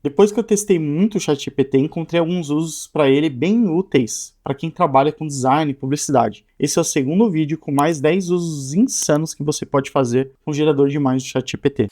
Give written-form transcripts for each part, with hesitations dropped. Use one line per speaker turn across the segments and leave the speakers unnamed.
Depois que eu testei muito o ChatGPT, encontrei alguns usos para ele bem úteis para quem trabalha com design e publicidade. Esse é o segundo vídeo com mais 10 usos insanos que você pode fazer com o gerador de imagens do ChatGPT.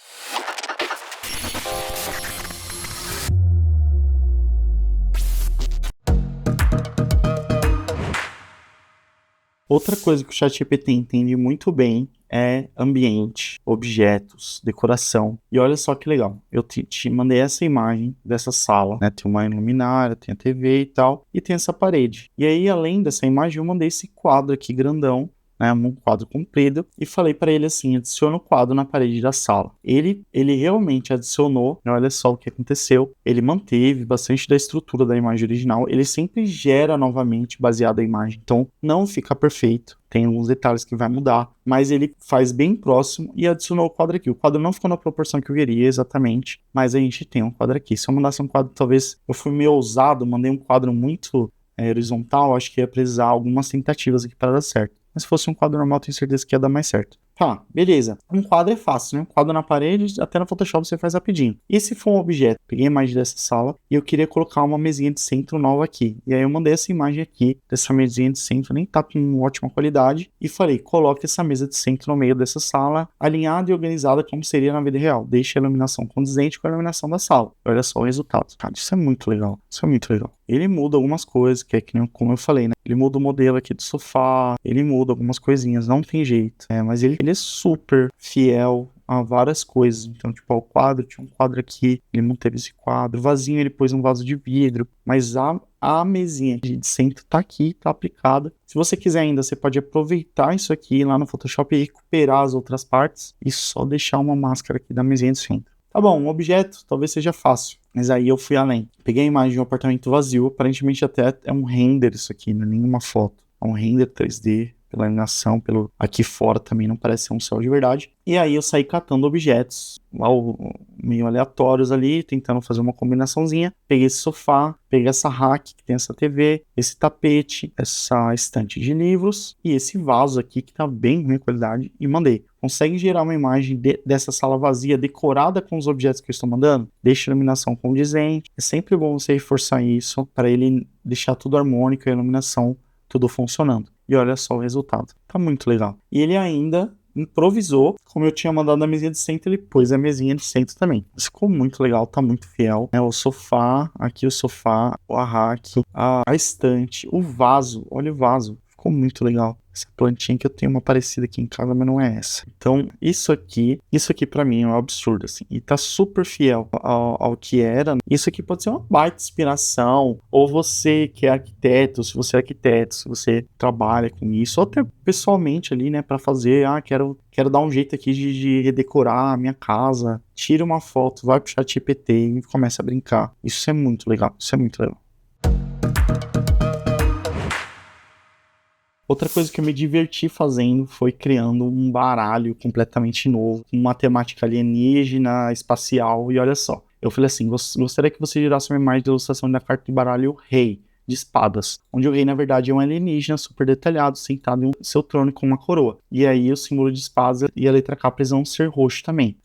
Outra coisa que o ChatGPT entende muito bem é ambiente, objetos, decoração. E olha só que legal, eu te mandei essa imagem dessa sala, né? Tem uma luminária, tem a TV e tal, e tem essa parede. E aí, além dessa imagem, eu mandei esse quadro aqui grandão, né, um quadro comprido, e falei para ele assim, adiciona o quadro na parede da sala. Ele realmente adicionou, olha só o que aconteceu, ele manteve bastante da estrutura da imagem original, ele sempre gera novamente baseado na imagem, então não fica perfeito, tem alguns detalhes que vai mudar, mas ele faz bem próximo e adicionou o quadro aqui. O quadro não ficou na proporção que eu queria exatamente, mas a gente tem um quadro aqui. Se eu mandasse um quadro, talvez eu fui meio ousado, mandei um quadro muito horizontal, acho que ia precisar algumas tentativas aqui para dar certo. Mas se fosse um quadro normal, tenho certeza que ia dar mais certo. Tá, beleza. Um quadro é fácil, né? Um quadro na parede, até no Photoshop você faz rapidinho. E se for um objeto? Peguei a imagem dessa sala e eu queria colocar uma mesinha de centro nova aqui. E aí eu mandei essa imagem aqui, dessa mesinha de centro, nem tá com ótima qualidade. E falei, coloque essa mesa de centro no meio dessa sala, alinhada e organizada como seria na vida real. Deixe a iluminação condizente com a iluminação da sala. Olha só o resultado. Cara, isso é muito legal. Isso é muito legal. Ele muda algumas coisas, que é que nem como eu falei, né? Ele muda o modelo aqui do sofá, ele muda algumas coisinhas, não tem jeito. Mas ele é super fiel a várias coisas. Então, tipo, o quadro, tinha um quadro aqui, ele manteve esse quadro. Vasinho, ele pôs um vaso de vidro. Mas a mesinha de centro tá aqui, tá aplicada. Se você quiser ainda, você pode aproveitar isso aqui lá no Photoshop e recuperar as outras partes e só deixar uma máscara aqui da mesinha de centro. Tá bom, um objeto talvez seja fácil, mas aí eu fui além. Peguei a imagem de um apartamento vazio, aparentemente até é um render isso aqui, não é nenhuma foto. É um render 3D, pela iluminação, pelo aqui fora também não parece ser um céu de verdade. E aí eu saí catando objetos, meio aleatórios ali, tentando fazer uma combinaçãozinha. Peguei esse sofá, peguei essa rack que tem essa TV, esse tapete, essa estante de livros e esse vaso aqui que tá bem ruim a qualidade e mandei. Consegue gerar uma imagem dessa sala vazia decorada com os objetos que eu estou mandando? Deixa a iluminação condizente. É sempre bom você reforçar isso para ele deixar tudo harmônico e a iluminação tudo funcionando. E olha só o resultado. Tá muito legal. E ele ainda improvisou, como eu tinha mandado na mesinha de centro, ele pôs a mesinha de centro também. Ficou muito legal, tá muito fiel. O sofá, aqui o sofá, a rack, a estante, o vaso, olha o vaso. Ficou muito legal. Essa plantinha que eu tenho uma parecida aqui em casa, mas não é essa. Então, isso aqui pra mim é um absurdo, assim. E tá super fiel ao que era. Isso aqui pode ser uma baita inspiração. Ou você que é arquiteto, se você é arquiteto, se você trabalha com isso. Ou até pessoalmente ali, né, pra fazer. Quero dar um jeito aqui de redecorar a minha casa. Tira uma foto, vai pro ChatGPT e começa a brincar. Isso é muito legal. Isso é muito legal. Outra coisa que eu me diverti fazendo foi criando um baralho completamente novo, com uma temática alienígena, espacial, e olha só. Eu falei assim, gostaria que você girasse uma imagem de ilustração da carta de baralho Rei, de espadas, onde o rei, na verdade, é um alienígena super detalhado, sentado em seu trono com uma coroa. E aí o símbolo de espadas e a letra K precisam ser roxo também.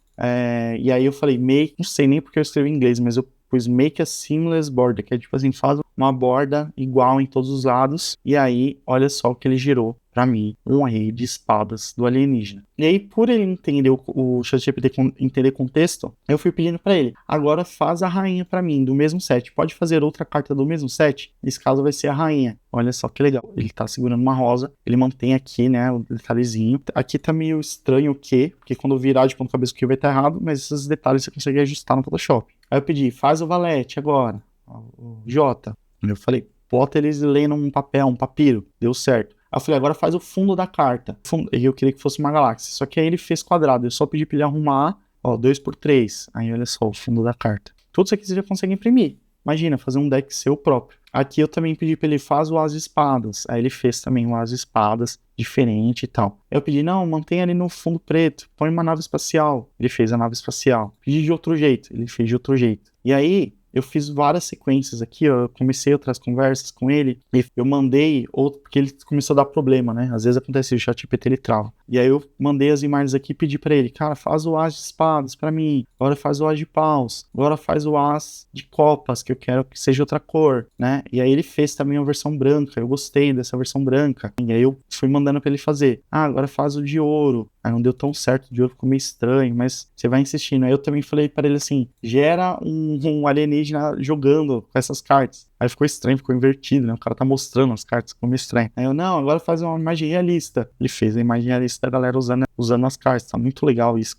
E aí eu falei, não sei nem porque eu escrevi em inglês, mas eu pus make a seamless border, que é tipo assim, faz uma borda igual em todos os lados, e aí, olha só o que ele gerou pra mim, um rei de espadas do alienígena. E aí, por ele entender o ChatGPT entender contexto, eu fui pedindo pra ele, agora faz a rainha pra mim, do mesmo set, pode fazer outra carta do mesmo set? Nesse caso vai ser a rainha. Olha só que legal, ele tá segurando uma rosa, ele mantém aqui, né, o detalhezinho. Aqui tá meio estranho o quê? Porque quando eu virar de ponta cabeça o que vai estar errado, mas esses detalhes você consegue ajustar no Photoshop. Aí eu pedi, faz o valete agora, o J. Eu falei, bota eles lendo um papel, um papiro. Deu certo. Aí eu falei, agora faz o fundo da carta. E eu queria que fosse uma galáxia. Só que aí ele fez quadrado. Eu só pedi pra ele arrumar, 2x3. Aí olha só, o fundo da carta. Tudo isso aqui você já consegue imprimir. Imagina, fazer um deck seu próprio. Aqui eu também pedi pra ele fazer o as de espadas. Aí ele fez também o as de espadas, diferente e tal. Eu pedi, não, mantenha ali no fundo preto. Põe uma nave espacial. Ele fez a nave espacial. Pedi de outro jeito. Ele fez de outro jeito. E aí, eu fiz várias sequências aqui, eu comecei outras conversas com ele, e eu mandei outro, porque ele começou a dar problema, né? Às vezes acontece, o ChatGPT ele trava. E aí eu mandei as imagens aqui e pedi pra ele, cara, faz o as de espadas pra mim, agora faz o as de paus, agora faz o as de copas, que eu quero que seja outra cor, né? E aí ele fez também a versão branca, eu gostei dessa versão branca. E aí eu fui mandando pra ele fazer, agora faz o de ouro. Aí não deu tão certo, o de ouro ficou meio estranho, mas você vai insistindo. Aí eu também falei pra ele assim, gera um alienígena jogando com essas cartas. Aí ficou estranho, ficou invertido, né? O cara tá mostrando as cartas, ficou meio estranho. Aí eu, não, agora faz uma imagem realista. Ele fez a imagem realista da galera usando as cartas, tá muito legal isso.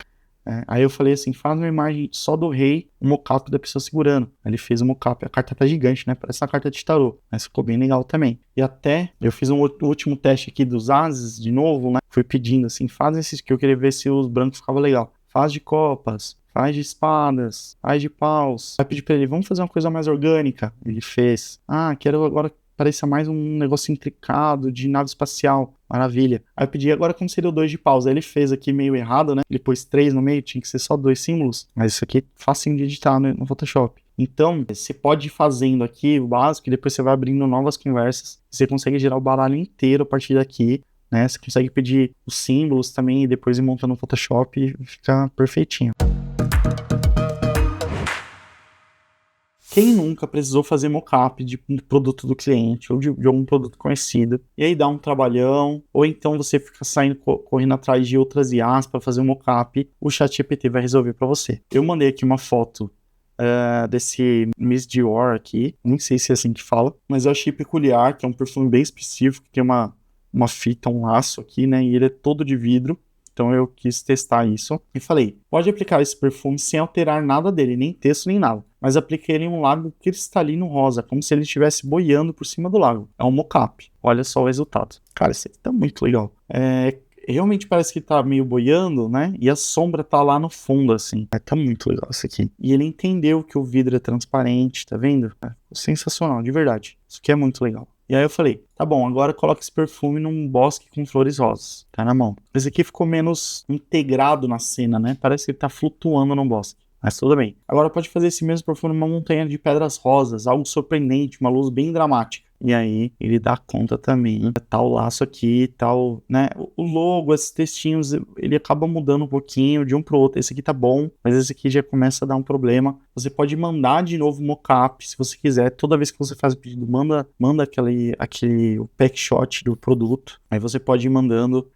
Aí eu falei assim, faz uma imagem só do rei, um mockup da pessoa segurando. Aí ele fez o mockup, a carta tá gigante, né? Parece uma carta de tarô, mas ficou bem legal também. E até, eu fiz um último teste aqui dos ases, de novo, né? Fui pedindo assim, faz esses que eu queria ver se os brancos ficavam legal. Faz de copas, faz de espadas, faz de paus. Aí eu pedi pra ele, vamos fazer uma coisa mais orgânica. Ele fez. Quero agora pareça mais um negócio intricado de nave espacial. Maravilha. Aí eu pedi agora como seria o 2 de paus. Aí ele fez aqui meio errado, né? Ele pôs 3 no meio, tinha que ser só 2 símbolos. Mas isso aqui é facinho de editar no Photoshop. Então, você pode ir fazendo aqui o básico e depois você vai abrindo novas conversas. Você consegue gerar o baralho inteiro a partir daqui, né? Você consegue pedir os símbolos também e depois ir montando no Photoshop e fica perfeitinho. Quem nunca precisou fazer mockup de produto do cliente ou de algum produto conhecido, e aí dá um trabalhão, ou então você fica saindo correndo atrás de outras IAs para fazer um mockup, o ChatGPT vai resolver para você. Eu mandei aqui uma foto desse Miss Dior aqui, nem sei se é assim que fala, mas eu achei peculiar, que é um perfume bem específico, que tem uma fita, um laço aqui, né, e ele é todo de vidro. Então eu quis testar isso e falei, pode aplicar esse perfume sem alterar nada dele, nem texto nem nada. Mas apliquei ele em um lago cristalino rosa, como se ele estivesse boiando por cima do lago. É um mockup. Olha só o resultado. Cara, isso aqui tá muito legal. Realmente parece que tá meio boiando, né? E a sombra tá lá no fundo, assim. Tá muito legal isso aqui. E ele entendeu que o vidro é transparente, tá vendo? Sensacional, de verdade. Isso aqui é muito legal. E aí eu falei, tá bom, agora coloca esse perfume num bosque com flores rosas. Tá na mão. Esse aqui ficou menos integrado na cena, né? Parece que ele tá flutuando num bosque. Mas tudo bem. Agora pode fazer esse mesmo perfume numa montanha de pedras rosas, algo surpreendente, uma luz bem dramática. E aí ele dá conta também, tal laço aqui, tal, né? O logo, esses textinhos, ele acaba mudando um pouquinho de um pro outro. Esse aqui tá bom, mas esse aqui já começa a dar um problema. Você pode mandar de novo o mockup, se você quiser. Toda vez que você faz o pedido, manda o pack shot do produto. Aí você pode ir mandando.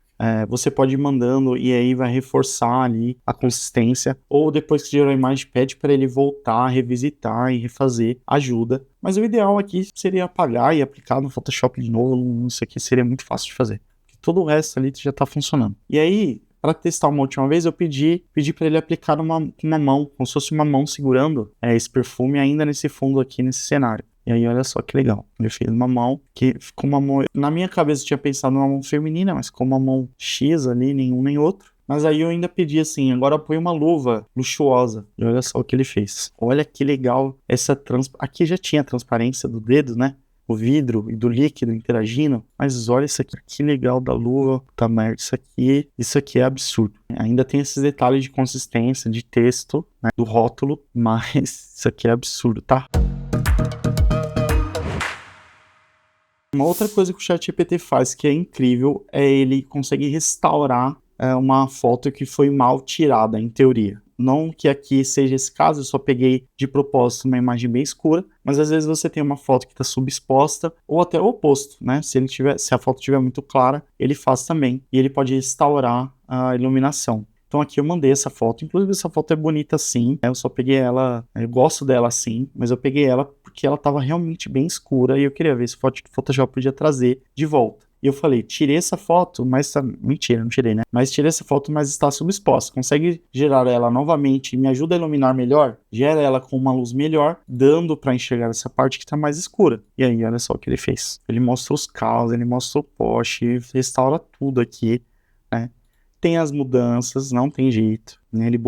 Você pode ir mandando e aí vai reforçar ali a consistência, ou depois que gerou a imagem, pede para ele voltar, revisitar e refazer, ajuda. Mas o ideal aqui seria apagar e aplicar no Photoshop de novo. Isso aqui seria muito fácil de fazer, porque todo o resto ali já está funcionando. E aí, para testar uma última vez, eu pedi para ele aplicar uma mão, como se fosse uma mão segurando esse perfume ainda nesse fundo aqui, nesse cenário. E aí, olha só que legal. Ele fez uma mão que ficou uma mão... Na minha cabeça eu tinha pensado numa mão feminina, mas ficou uma mão X ali, nenhum nem outro. Mas aí eu ainda pedi assim, agora põe uma luva luxuosa. E olha só o que ele fez. Olha que legal essa Aqui já tinha a transparência do dedo, né? O vidro e do líquido interagindo. Mas olha isso aqui, que legal da luva. Puta merda, isso aqui é absurdo. Ainda tem esses detalhes de consistência, de texto, né? Do rótulo. Mas isso aqui é absurdo, tá? Uma outra coisa que o ChatGPT faz que é incrível é ele consegue restaurar uma foto que foi mal tirada, em teoria. Não que aqui seja esse caso, eu só peguei de propósito uma imagem bem escura, mas às vezes você tem uma foto que está subexposta, ou até o oposto, né? Se a foto estiver muito clara, ele faz também, e ele pode restaurar a iluminação. Então aqui eu mandei essa foto, inclusive essa foto é bonita sim, eu só peguei ela, eu gosto dela assim, mas eu peguei ela porque ela estava realmente bem escura e eu queria ver se o Photoshop podia trazer de volta. E eu falei, tirei essa foto, mas mentira, não tirei, né? Mas tirei essa foto, mas está subexposta. Consegue gerar ela novamente e me ajuda a iluminar melhor? Gera ela com uma luz melhor, dando para enxergar essa parte que está mais escura. E aí, olha só o que ele fez. Ele mostra os caos, ele mostra o poste, restaura tudo aqui, né? Tem as mudanças, não tem jeito, né? Ele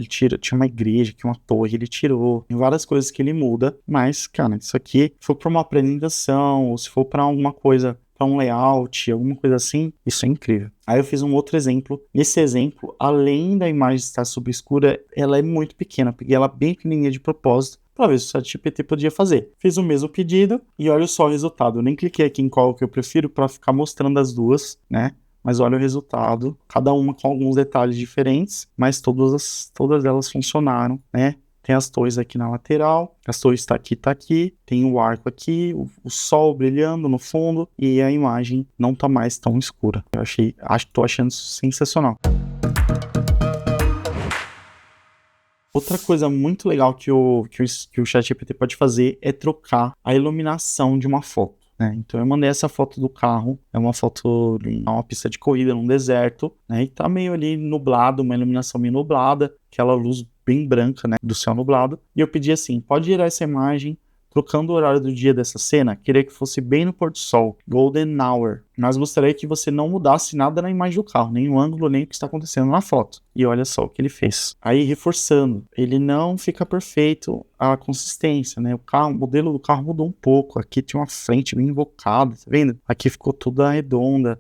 tinha uma igreja, aqui uma torre, ele tirou, tem várias coisas que ele muda, mas, cara, isso aqui, se for para uma apresentação, ou se for para alguma coisa, para um layout, alguma coisa assim, isso é incrível. Aí eu fiz um outro exemplo, nesse exemplo, além da imagem estar subescura, ela é muito pequena, peguei ela bem pequenininha de propósito, para ver se o ChatGPT podia fazer. Fiz o mesmo pedido, e olha só o resultado, eu nem cliquei aqui em qual que eu prefiro, para ficar mostrando as duas, né? mas olha o resultado, cada uma com alguns detalhes diferentes, mas todas elas funcionaram, né? Tem as torres aqui na lateral, as torres tá aqui, tem o arco aqui, o sol brilhando no fundo e a imagem não tá mais tão escura. Tô achando isso sensacional. Outra coisa muito legal que o ChatGPT pode fazer é trocar a iluminação de uma foto, né? Então eu mandei essa foto do carro, é uma foto de uma pista de corrida num deserto, né? E tá meio ali nublado, uma iluminação meio nublada, aquela luz bem branca, né, do céu nublado. E eu pedi assim, pode gerar essa imagem trocando o horário do dia dessa cena, queria que fosse bem no pôr do sol, golden hour, mas gostaria que você não mudasse nada na imagem do carro, nem o ângulo, nem o que está acontecendo na foto. E olha só o que ele fez. Aí, reforçando, ele não fica perfeito a consistência, né? O modelo do carro mudou um pouco, aqui tinha uma frente bem invocada, tá vendo? Aqui ficou toda redonda.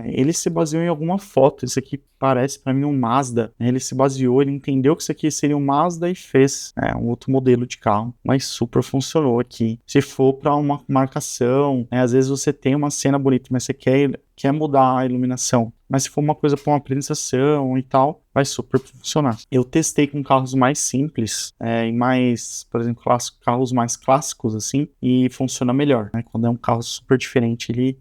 Ele se baseou em alguma foto, isso aqui parece para mim um Mazda, né? Ele se baseou, ele entendeu que isso aqui seria um Mazda e fez um outro modelo de carro, mas super funcionou aqui. Se for para uma marcação, né? Às vezes você tem uma cena bonita, mas você quer mudar a iluminação, mas se for uma coisa para uma apresentação e tal, vai super funcionar. Eu testei com carros mais simples e mais, por exemplo, carros mais clássicos assim, e funciona melhor, né? Quando é um carro super diferente, ele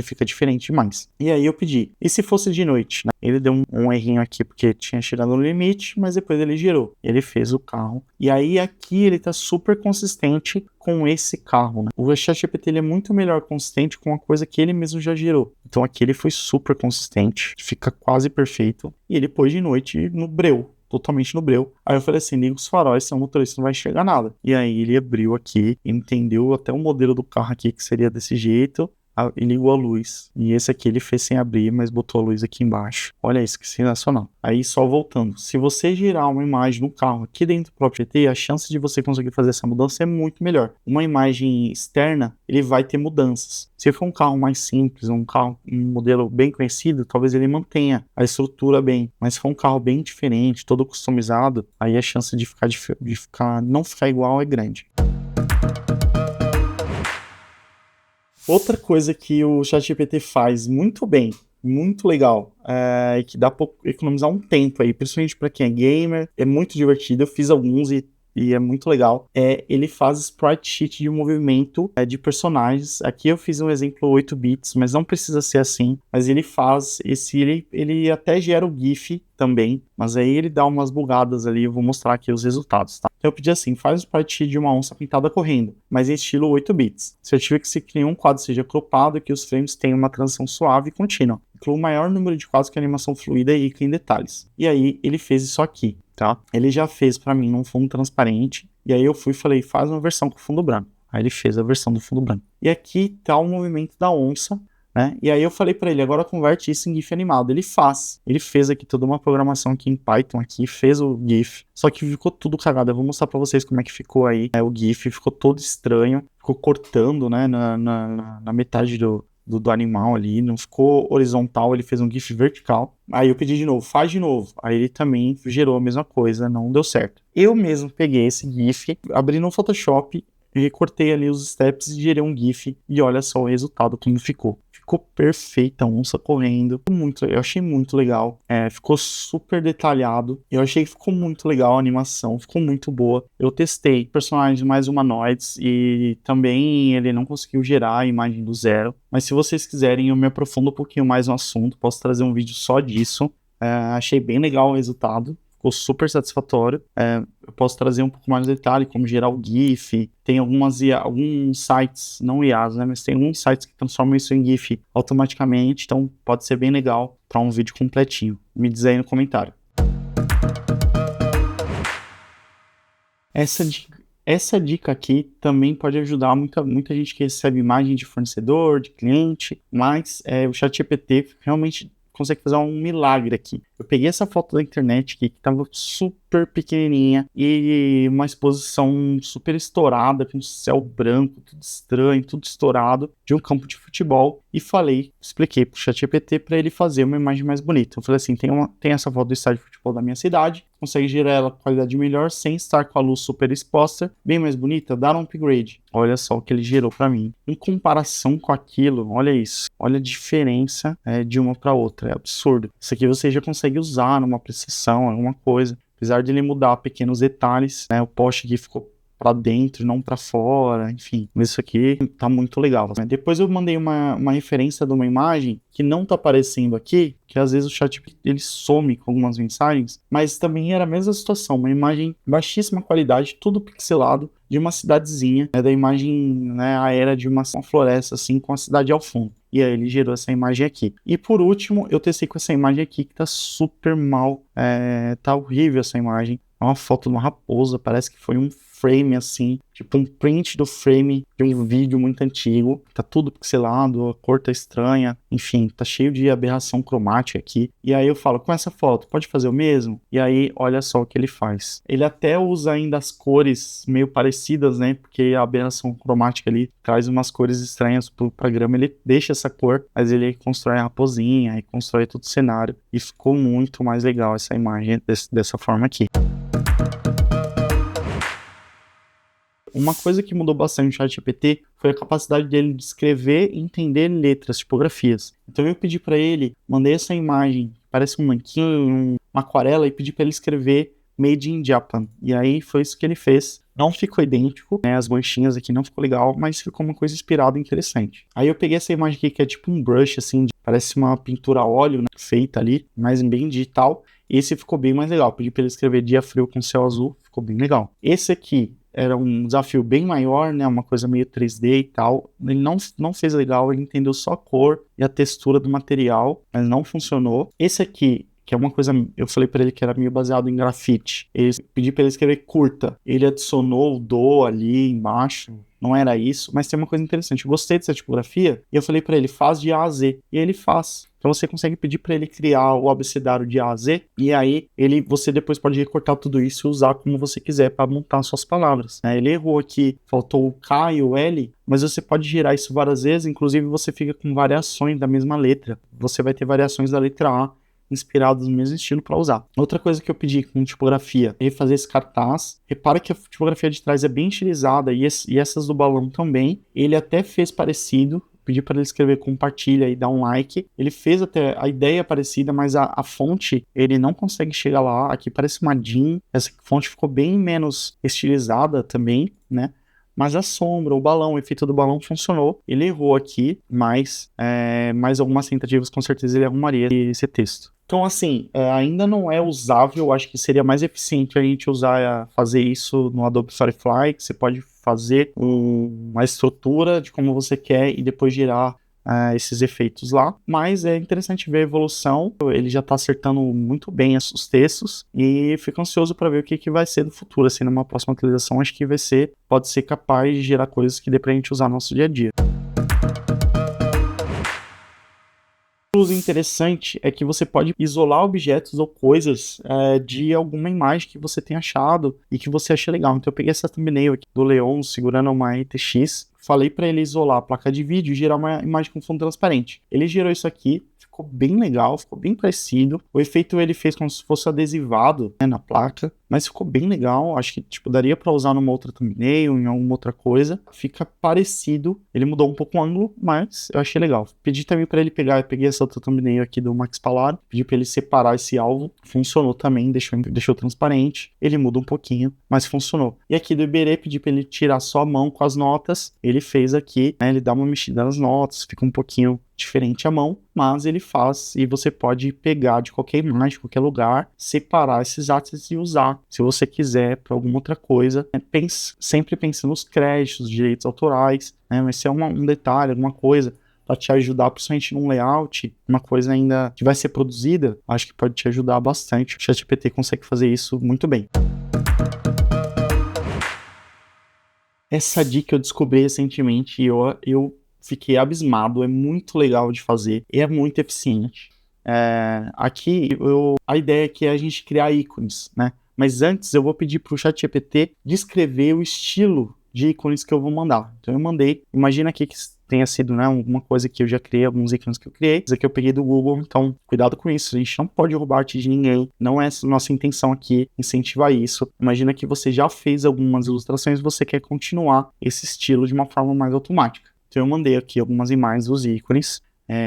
fica diferente demais. E aí eu pedi, e se fosse de noite, né? Ele deu um errinho aqui porque tinha chegado no limite, mas depois ele girou. Ele fez o carro. E aí aqui ele tá super consistente com esse carro, né? O ChatGPT ele é muito melhor consistente com uma coisa que ele mesmo já girou. Então aqui ele foi super consistente, fica quase perfeito. E ele pôs de noite no breu, totalmente no breu. Aí eu falei assim, liga os faróis, senão o motorista não vai enxergar nada. E aí ele abriu aqui, entendeu até o modelo do carro aqui que seria desse jeito. E ligou a luz. E esse aqui ele fez sem abrir, mas botou a luz aqui embaixo. Olha isso, que sensacional. Aí só voltando. Se você girar uma imagem no carro aqui dentro do próprio GT, a chance de você conseguir fazer essa mudança é muito melhor. Uma imagem externa, ele vai ter mudanças. Se for um carro mais simples, um modelo bem conhecido, talvez ele mantenha a estrutura bem. Mas se for um carro bem diferente, todo customizado, aí a chance de não ficar igual é grande. Outra coisa que o ChatGPT faz muito bem, muito legal, e que dá para economizar um tempo aí, principalmente para quem é gamer, é muito divertido. Eu fiz alguns e é muito legal. Ele faz sprite sheet de movimento de personagens. Aqui eu fiz um exemplo 8 bits, mas não precisa ser assim. Mas ele faz ele até gera o GIF também, mas aí ele dá umas bugadas ali. Eu vou mostrar aqui os resultados, tá? Então eu pedi assim, faz o sprite sheet de uma onça pintada correndo, mas em estilo 8 bits. Certifica que nenhum quadro seja cropado e que os frames tenham uma transição suave e contínua. Inclua o maior número de quadros com animação fluida e rica em detalhes. E aí ele fez isso aqui, tá? Ele já fez para mim num fundo transparente, e aí eu fui e falei, faz uma versão com fundo branco. Aí ele fez a versão do fundo branco. E aqui tá o movimento da onça, né? E aí eu falei para ele, agora converte isso em GIF animado. Ele fez aqui toda uma programação aqui em Python, aqui, fez o GIF, só que ficou tudo cagado. Eu vou mostrar para vocês como é que ficou aí, o GIF, ficou todo estranho, ficou cortando, né, na metade do animal ali, não ficou horizontal, ele fez um GIF vertical. Aí eu pedi de novo, faz de novo. Aí ele também gerou a mesma coisa, não deu certo. Eu mesmo peguei esse GIF, abri no Photoshop, recortei ali os steps e gerei um GIF, e olha só o resultado como ficou. Ficou perfeita a onça correndo. Eu achei muito legal. Ficou super detalhado. Eu achei que ficou muito legal a animação. Ficou muito boa. Eu testei personagens mais humanoides e também ele não conseguiu gerar a imagem do zero. Mas se vocês quiserem, eu me aprofundo um pouquinho mais no assunto. Posso trazer um vídeo só disso. Achei bem legal o resultado. Ficou super satisfatório. Eu posso trazer um pouco mais de detalhe, como gerar o GIF. Tem alguns sites, não IAs, né? Mas tem alguns sites que transformam isso em GIF automaticamente. Então pode ser bem legal para um vídeo completinho. Me diz aí no comentário. Essa dica aqui também pode ajudar muita gente que recebe imagem de fornecedor, de cliente. Mas o ChatGPT realmente consegue fazer um milagre aqui. Eu peguei essa foto da internet aqui, que estava super super pequenininha e uma exposição super estourada, com céu branco, tudo estranho, tudo estourado, de um campo de futebol, e expliquei pro ChatGPT para ele fazer uma imagem mais bonita. Eu falei assim, tem essa foto do estádio de futebol da minha cidade, consegue gerar ela com qualidade melhor, sem estar com a luz super exposta, bem mais bonita, dá um upgrade. Olha só o que ele gerou para mim. Em comparação com aquilo, olha isso, olha a diferença de uma para outra, é absurdo. Isso aqui você já consegue usar numa prestação, alguma coisa, apesar de ele mudar pequenos detalhes, né, o poste aqui ficou para dentro, não para fora, enfim. Isso aqui tá muito legal. Depois eu mandei uma referência de uma imagem que não tá aparecendo aqui, que às vezes o chat ele some com algumas mensagens, mas também era a mesma situação, uma imagem baixíssima qualidade, tudo pixelado, de uma cidadezinha, da imagem, né, aérea de uma floresta, assim, com a cidade ao fundo. E aí ele gerou essa imagem aqui. E por último, eu testei com essa imagem aqui, que tá super mal, tá horrível essa imagem. É uma foto de uma raposa, parece que foi um frame assim, tipo um print do frame de um vídeo muito antigo, tá tudo pixelado, a cor tá estranha, enfim, tá cheio de aberração cromática aqui. E aí eu falo, com essa foto, pode fazer o mesmo? E aí, olha só o que ele faz. Ele até usa ainda as cores meio parecidas, né, porque a aberração cromática ali traz umas cores estranhas pro programa, ele deixa essa cor, mas ele constrói a raposinha e constrói todo o cenário, e ficou muito mais legal essa imagem dessa forma aqui. Uma coisa que mudou bastante no ChatGPT foi a capacidade dele de escrever e entender letras, tipografias. Então eu pedi para ele, mandei essa imagem, parece um nanquim, uma aquarela, e pedi para ele escrever Made in Japan. E aí foi isso que ele fez. Não ficou idêntico, né? As manchinhas aqui não ficou legal, mas ficou uma coisa inspirada e interessante. Aí eu peguei essa imagem aqui, que é tipo um brush, assim, parece uma pintura a óleo, né, feita ali, mas bem digital. Esse ficou bem mais legal. Pedi para ele escrever dia frio com céu azul, ficou bem legal. Esse aqui era um desafio bem maior, né? Uma coisa meio 3D e tal. Ele não fez legal, ele entendeu só a cor e a textura do material, mas não funcionou. Esse aqui, que é uma coisa, eu falei pra ele que era meio baseado em grafite. Pedi pra ele escrever curta. Ele adicionou o do ali embaixo. Não era isso, mas tem uma coisa interessante. Eu gostei dessa tipografia e eu falei pra ele, faz de A a Z. E ele faz. Então você consegue pedir para ele criar o abecedário de A a Z, e aí você depois pode recortar tudo isso e usar como você quiser para montar suas palavras, né? Ele errou aqui, faltou o K e o L, mas você pode girar isso várias vezes, inclusive você fica com variações da mesma letra. Você vai ter variações da letra A inspirados no mesmo estilo para usar. Outra coisa que eu pedi com tipografia é fazer esse cartaz. Repara que a tipografia de trás é bem estilizada e essas do balão também. Ele até fez parecido. Pedi para ele escrever compartilha e dar um like. Ele fez até a ideia parecida, mas a fonte ele não consegue chegar lá. Aqui parece uma DIN. Essa fonte ficou bem menos estilizada também, né? Mas a sombra, o balão, o efeito do balão funcionou. Ele errou aqui, mas mais algumas tentativas com certeza ele arrumaria esse texto. Então, assim, ainda não é usável. Eu acho que seria mais eficiente a gente fazer isso no Adobe Firefly, que você pode fazer uma estrutura de como você quer e depois gerar esses efeitos lá. Mas é interessante ver a evolução. Ele já está acertando muito bem os textos e fico ansioso para ver o que vai ser do futuro. Assim, numa próxima atualização, acho que pode ser capaz de gerar coisas que dê para a gente usar no nosso dia a dia. O uso interessante é que você pode isolar objetos ou coisas de alguma imagem que você tenha achado e que você acha legal. Então eu peguei essa thumbnail aqui do Leon segurando uma RTX, falei para ele isolar a placa de vídeo e gerar uma imagem com fundo transparente. Ele gerou isso aqui, ficou bem legal, ficou bem parecido. O efeito ele fez como se fosse adesivado, né, na placa, mas ficou bem legal. Acho que daria para usar numa outra thumbnail, em alguma outra coisa. Fica parecido. Ele mudou um pouco o ângulo, mas eu achei legal. Pedi também para ele eu peguei essa outra thumbnail aqui do Max Pallar, pedi para ele separar esse alvo. Funcionou também, deixou transparente. Ele muda um pouquinho, mas funcionou. E aqui do Iberê, pedi para ele tirar só a mão com as notas. Ele fez aqui, né, ele dá uma mexida nas notas, fica um pouquinho diferente a mão, mas ele faz e você pode pegar de qualquer imagem, de qualquer lugar, separar esses assets e usar, se você quiser, para alguma outra coisa. Sempre pensando nos créditos, direitos autorais, né? Mas se é um detalhe, alguma coisa para te ajudar, principalmente num layout, uma coisa ainda que vai ser produzida, acho que pode te ajudar bastante. O ChatGPT consegue fazer isso muito bem. Essa dica eu descobri recentemente e eu fiquei abismado, é muito legal de fazer e é muito eficiente. Aqui, a ideia aqui é a gente criar ícones, né? Mas antes eu vou pedir para o ChatGPT descrever o estilo de ícones que eu vou mandar. Então eu mandei, imagina aqui que tenha sido, né, alguma coisa que eu já criei, alguns ícones que eu criei. Isso aqui eu peguei do Google, então cuidado com isso. A gente não pode roubar a arte de ninguém. Não é nossa intenção aqui incentivar isso. Imagina que você já fez algumas ilustrações e você quer continuar esse estilo de uma forma mais automática. Então eu mandei aqui algumas imagens dos ícones,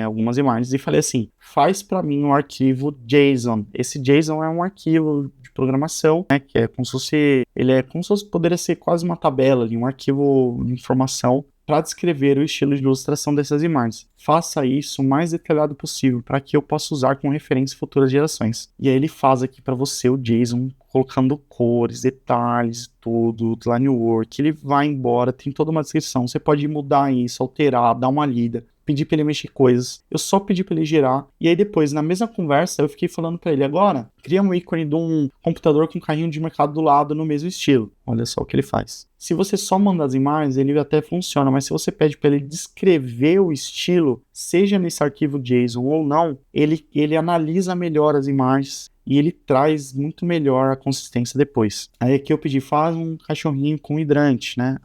algumas imagens, e falei assim, faz para mim um arquivo JSON. Esse JSON é um arquivo de programação, né, que é como se fosse, poderia ser quase uma tabela ali, um arquivo de informação para descrever o estilo de ilustração dessas imagens. Faça isso o mais detalhado possível para que eu possa usar como referência em futuras gerações. E aí ele faz aqui para você o JSON, colocando cores, detalhes, tudo, line work, ele vai embora, tem toda uma descrição, você pode mudar isso, alterar, dar uma lida, pedir para ele mexer coisas. Eu só pedi para ele gerar, e aí depois, na mesma conversa, eu fiquei falando para ele, agora, cria um ícone de um computador com um carrinho de mercado do lado no mesmo estilo. Olha só o que ele faz. Se você só manda as imagens, ele até funciona, mas se você pede para ele descrever o estilo, seja nesse arquivo JSON ou não, ele analisa melhor as imagens e ele traz muito melhor a consistência depois. Aí aqui eu pedi, faz um cachorrinho com hidrante, né?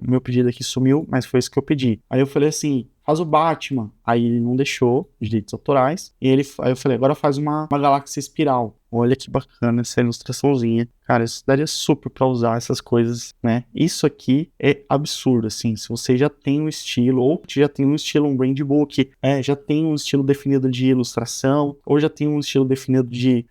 Meu pedido aqui sumiu, mas foi isso que eu pedi. Aí eu falei assim, faz o Batman. Aí ele não deixou, direitos autorais. Aí eu falei, agora faz uma galáxia espiral. Olha que bacana essa ilustraçãozinha. Cara, isso daria super pra usar essas coisas, né? Isso aqui é absurdo, assim. Se você já tem um estilo, ou já tem um estilo, um brand book, já tem um estilo definido de ilustração, ou já tem um estilo definido de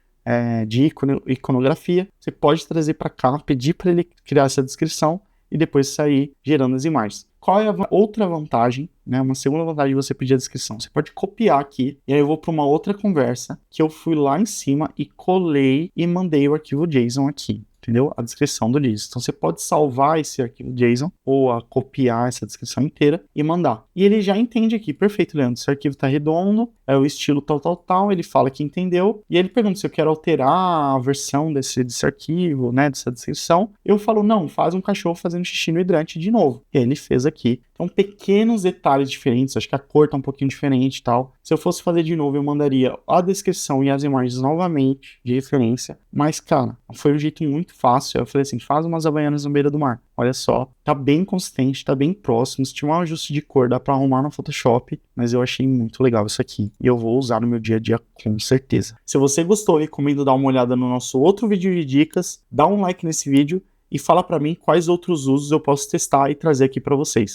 iconografia, você pode trazer para cá, pedir para ele criar essa descrição e depois sair gerando as imagens. Qual é a outra vantagem, né? Uma segunda vantagem de você pedir a descrição. Você pode copiar aqui, e aí eu vou para uma outra conversa, que eu fui lá em cima e colei e mandei o arquivo JSON aqui. Entendeu? A descrição do JSON. Então você pode salvar esse arquivo JSON ou copiar essa descrição inteira e mandar. E ele já entende aqui, perfeito, Leandro, esse arquivo está redondo, é o estilo tal, ele fala que entendeu, e ele pergunta se eu quero alterar a versão desse arquivo, né, dessa descrição. Eu falo, não, faz um cachorro fazendo xixi no hidrante de novo. E ele fez aqui. Então pequenos detalhes diferentes, acho que a cor tá um pouquinho diferente e tal. Se eu fosse fazer de novo, eu mandaria a descrição e as imagens novamente de referência, mas cara, foi um jeito muito fácil. Eu falei assim, faz umas Havaianas na beira do mar. Olha só, tá bem consistente, tá bem próximo. Se tiver um ajuste de cor, dá pra arrumar no Photoshop, mas eu achei muito legal isso aqui. E eu vou usar no meu dia a dia com certeza. Se você gostou, recomendo dar uma olhada no nosso outro vídeo de dicas, dá um like nesse vídeo e fala pra mim quais outros usos eu posso testar e trazer aqui pra vocês.